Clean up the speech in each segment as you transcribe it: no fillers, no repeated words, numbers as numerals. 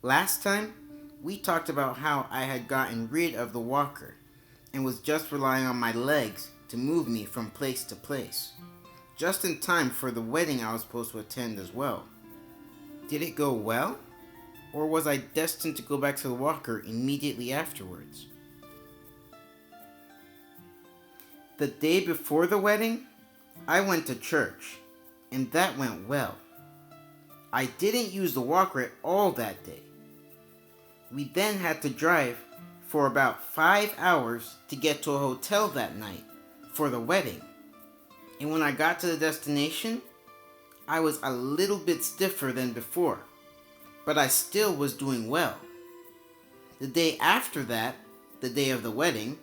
Last time, we talked about how I had gotten rid of the walker and was just relying on my legs to move me from place to place, just in time for the wedding I was supposed to attend as well. Did it go well? Or was I destined to go back to the walker immediately afterwards? The day before the wedding, I went to church, and that went well. I didn't use the walker at all that day. We then had to drive for about 5 hours to get to a hotel that night for the wedding. And when I got to the destination, I was a little bit stiffer than before, but I still was doing well. The day after that, the day of the wedding,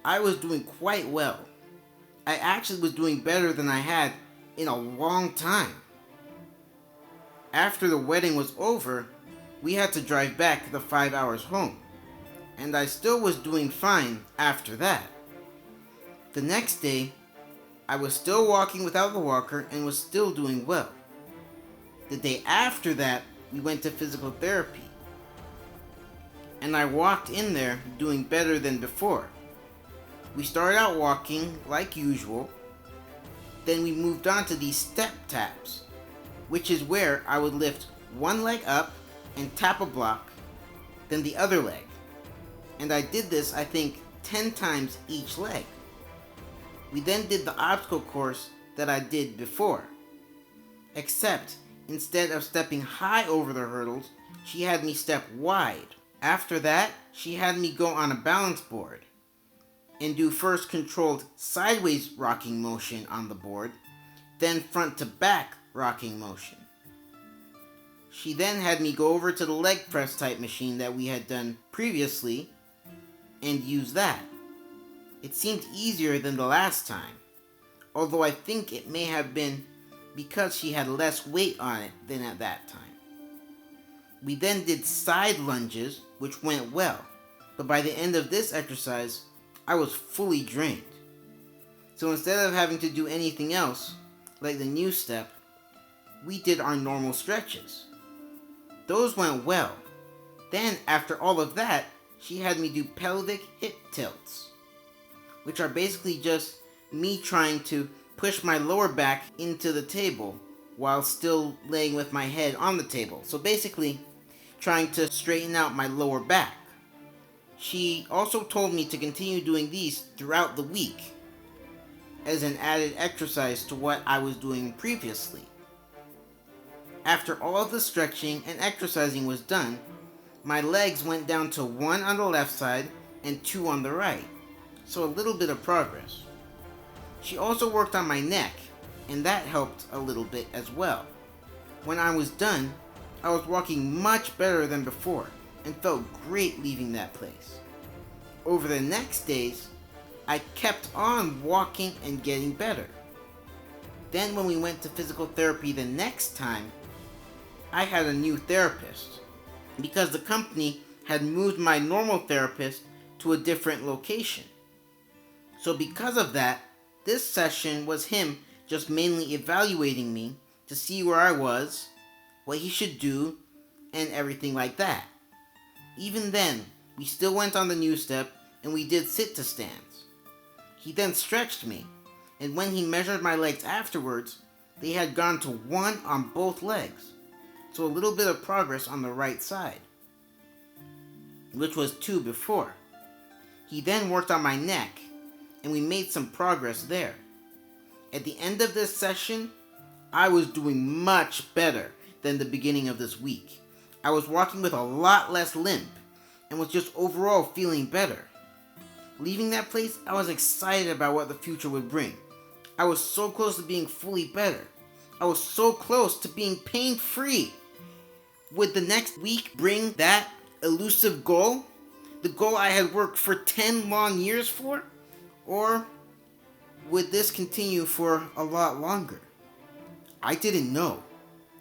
I was doing quite well. I actually was doing better than I had in a long time. After the wedding was over, we had to drive back the 5 hours home, and I still was doing fine after that. The next day, I was still walking without the walker and was still doing well. The day after that, we went to physical therapy, and I walked in there doing better than before. We started out walking like usual, then we moved on to these step taps, which is where I would lift one leg up and tap a block, then the other leg. And I did this, I think, 10 times each leg. We then did the obstacle course that I did before. Except, instead of stepping high over the hurdles, she had me step wide. After that, she had me go on a balance board and do first controlled sideways rocking motion on the board, then front to back rocking motion. She then had me go over to the leg press type machine that we had done previously and use that. It seemed easier than the last time, although I think it may have been because she had less weight on it than at that time. We then did side lunges, which went well, but by the end of this exercise, I was fully drained. So instead of having to do anything else, like the new step, we did our normal stretches. Those went well. Then, after all of that, she had me do pelvic hip tilts, which are basically just me trying to push my lower back into the table while still laying with my head on the table. So basically, trying to straighten out my lower back. She also told me to continue doing these throughout the week as an added exercise to what I was doing previously. After all of the stretching and exercising was done, my legs went down to 1 on the left side and 2 on the right, so a little bit of progress. She also worked on my neck, and that helped a little bit as well. When I was done, I was walking much better than before and felt great leaving that place. Over the next days, I kept on walking and getting better. Then when we went to physical therapy the next time, I had a new therapist because the company had moved my normal therapist to a different location. So because of that, this session was him just mainly evaluating me to see where I was, what he should do, and everything like that. Even then, we still went on the new step and we did sit to stands. He then stretched me, and when he measured my legs afterwards, they had gone to 1 on both legs, so a little bit of progress on the right side, which was 2 before. He then worked on my neck, and we made some progress there. At the end of this session, I was doing much better than the beginning of this week. I was walking with a lot less limp, and was just overall feeling better. Leaving that place, I was excited about what the future would bring. I was so close to being fully better. I was so close to being pain-free. Would the next week bring that elusive goal? The goal I had worked for 10 long years for? Or would this continue for a lot longer? I didn't know.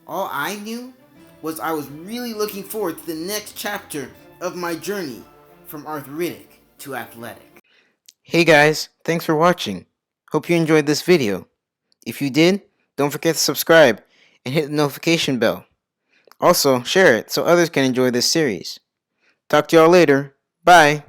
All I knew was I was really looking forward to the next chapter of my journey from arthritic to athletic. Hey guys, thanks for watching. Hope you enjoyed this video. If you did, don't forget to subscribe and hit the notification bell. Also, share it so others can enjoy this series. Talk to y'all later. Bye.